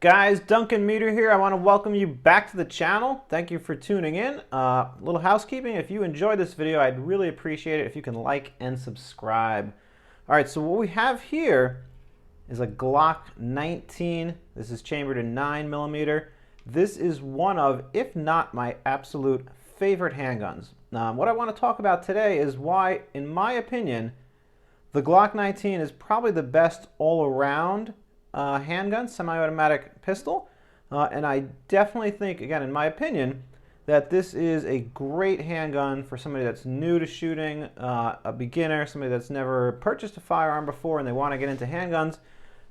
Guys, Duncan Meter here. I want to welcome you back to the channel. Thank you for tuning in. Little housekeeping. If you enjoyed this video, I'd really appreciate it if you can like and subscribe. All right, so what we have here is a Glock 19. This is chambered in 9mm. This is one of, if not my absolute favorite handguns. What I want to talk about today is why, in my opinion, the Glock 19 is probably the best all-around handgun, semi-automatic pistol, and I definitely think, again, in my opinion, that this is a great handgun for somebody that's new to shooting, a beginner, somebody that's never purchased a firearm before and they want to get into handguns,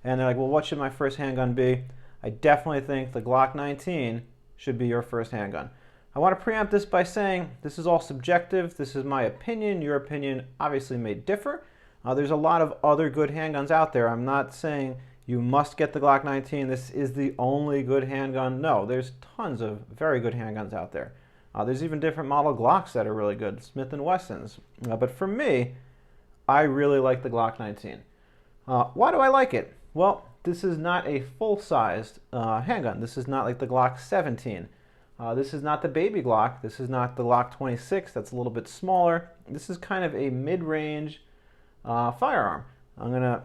and they're like, well, what should my first handgun be? I definitely think the Glock 19 should be your first handgun. I want to preempt this by saying this is all subjective. This is my opinion. Your opinion obviously may differ. There's a lot of other good handguns out there. I'm not saying you must get the Glock 19. This is the only good handgun. No, there's tons of very good handguns out there. There's even different model Glocks that are really good, Smith & Wessons. But for me, I really like the Glock 19. Why do I like it? Well, this is not a full-sized handgun. This is not like the Glock 17. This is not the baby Glock. This is not the Glock 26. That's a little bit smaller. This is kind of a mid-range firearm. I'm going to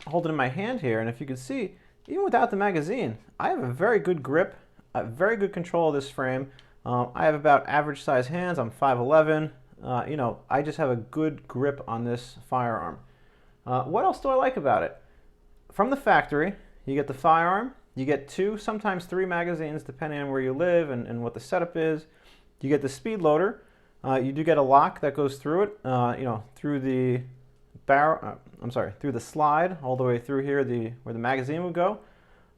hold it in my hand here, and if you can see, even without the magazine, I have a very good grip, a very good control of this frame. I have about average size hands. I'm 5'11". I just have a good grip on this firearm. What else do I like about it? From the factory, you get the firearm, you get 2, sometimes 3 magazines, depending on where you live and what the setup is. You get the speed loader. You do get a lock that goes through it, through the barrel, through the slide all the way through here, where the magazine would go.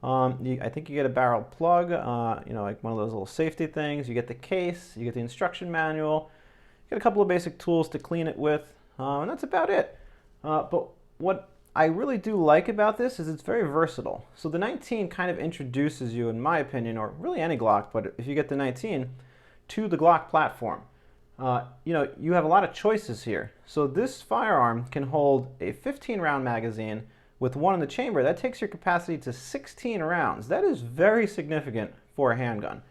I think you get a barrel plug, like one of those little safety things. You get the case, you get the instruction manual, you get a couple of basic tools to clean it with, and that's about it. But what I really do like about this is it's very versatile. So the 19 kind of introduces you, in my opinion, or really any Glock, but if you get the 19, to the Glock platform. You have a lot of choices here. So this firearm can hold a 15-round magazine with one in the chamber. That takes your capacity to 16 rounds. That is very significant for a handgun.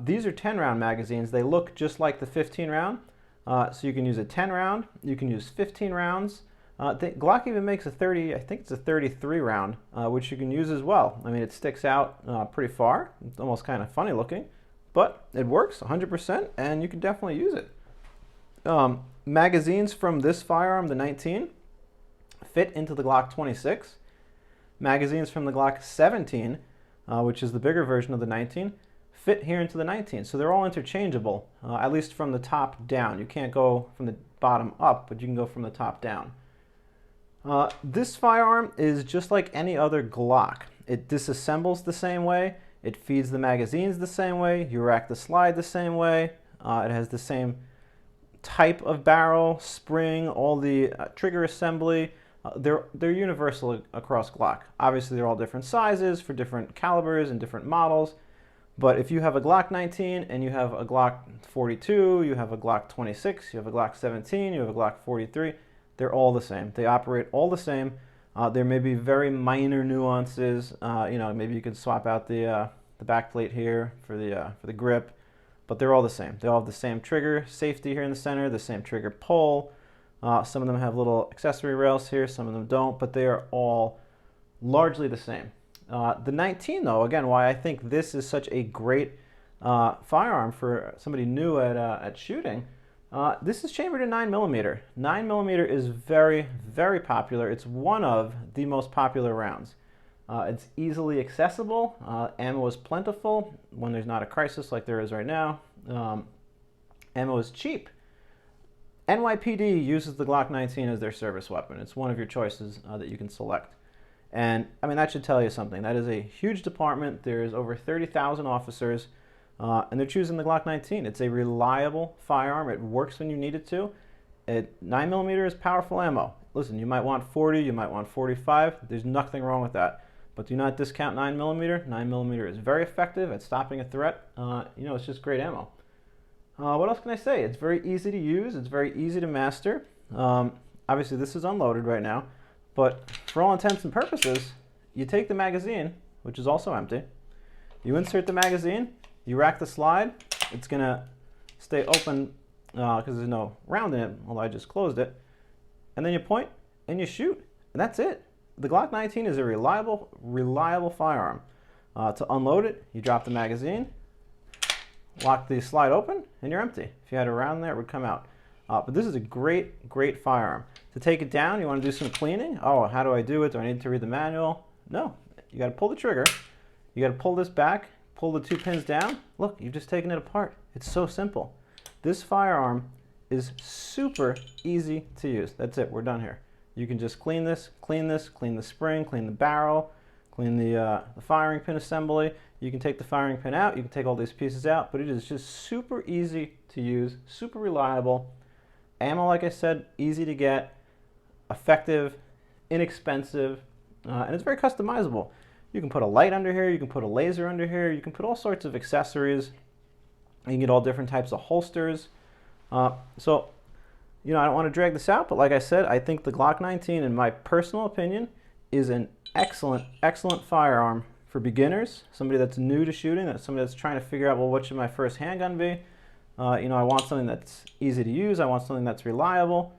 These are 10-round magazines. They look just like the 15-round. So you can use a 10-round. You can use 15 rounds. Glock even makes a 30, I think it's a 33-round, which you can use as well. I mean, it sticks out pretty far. It's almost kind of funny looking. But it works 100%, and you can definitely use it. Magazines from this firearm, the 19, fit into the Glock 26. Magazines from the Glock 17, which is the bigger version of the 19, fit here into the 19. So they're all interchangeable, at least from the top down. You can't go from the bottom up, but you can go from the top down. This firearm is just like any other Glock. It disassembles the same way. It feeds the magazines the same way. You rack the slide the same way. It has the same type of barrel, spring, all the trigger assembly. They're universal across Glock. Obviously, they're all different sizes for different calibers and different models. But if you have a Glock 19 and you have a Glock 42, you have a Glock 26, you have a Glock 17, you have a Glock 43, they're all the same. They operate all the same. There may be very minor nuances. Maybe you could swap out the back plate here for the grip, but they're all the same. They all have the same trigger safety here in the center, the same trigger pull. Some of them have little accessory rails here, some of them don't, but they are all largely the same. The 19, though, again, why I think this is such a great firearm for somebody new at shooting. This is chambered in 9mm. 9mm is very, very popular. It's one of the most popular rounds. It's easily accessible. Ammo is plentiful when there's not a crisis like there is right now. Ammo is cheap. NYPD uses the Glock 19 as their service weapon. It's one of your choices that you can select. And, I mean, that should tell you something. That is a huge department. There's over 30,000 officers. And they're choosing the Glock 19. It's a reliable firearm. It works when you need it to. 9mm is powerful ammo. Listen, you might want 40, you might want 45. There's nothing wrong with that. But do not discount 9mm. 9mm is very effective at stopping a threat. It's just great ammo. What else can I say? It's very easy to use. It's very easy to master. Obviously, this is unloaded right now. But for all intents and purposes, you take the magazine, which is also empty. You insert the magazine, you rack the slide. It's going to stay open because there's no round in it, although I just closed it. And then you point and you shoot, and that's it. The Glock 19 is a reliable firearm. To unload it, you drop the magazine, lock the slide open, and you're empty. If you had a round there, it would come out. But this is a great firearm. To take it down, you want to do some cleaning. Oh, how do I do it? Do I need to read the manual? No. You got to pull the trigger. You got to pull this back, pull the 2 pins down. Look, you've just taken it apart. It's so simple. This firearm is super easy to use. That's it. We're done here. You can just clean this, clean the spring, clean the barrel, clean the firing pin assembly. You can take the firing pin out. You can take all these pieces out, but it is just super easy to use, super reliable. Ammo, like I said, easy to get, effective, inexpensive, and it's very customizable. You can put a light under here. You can put a laser under here. You can put all sorts of accessories. You can get all different types of holsters. So, you know, I don't want to drag this out, but like I said, I think the Glock 19, in my personal opinion, is an excellent firearm for beginners, somebody that's new to shooting, somebody that's trying to figure out, well, what should my first handgun be? You know, I want something that's easy to use. I want something that's reliable.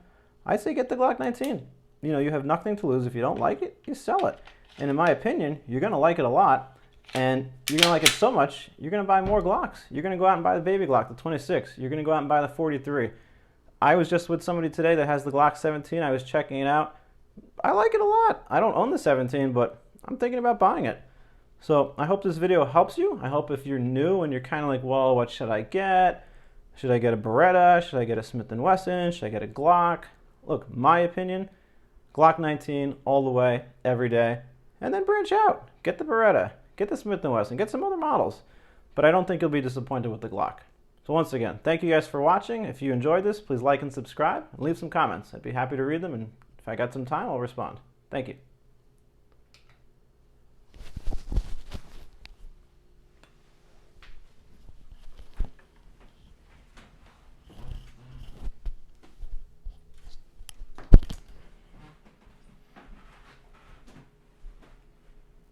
I'd say get the Glock 19. You know, you have nothing to lose. If you don't like it, you sell it. And in my opinion, you're going to like it a lot, and you're going to like it so much, you're going to buy more Glocks. You're going to go out and buy the baby Glock, the 26. You're going to go out and buy the 43. I was just with somebody today that has the Glock 17. I was checking it out. I like it a lot. I don't own the 17, but I'm thinking about buying it. So I hope this video helps you. I hope if you're new and you're kind of like, well, what should I get? Should I get a Beretta? Should I get a Smith & Wesson? Should I get a Glock? Look, my opinion, Glock 19 all the way, every day. And then branch out. Get the Beretta. Get the Smith & Wesson. Get some other models. But I don't think you'll be disappointed with the Glock. So once again, thank you guys for watching. If you enjoyed this, please like and subscribe and leave some comments. I'd be happy to read them, and if I got some time, I'll respond. Thank you.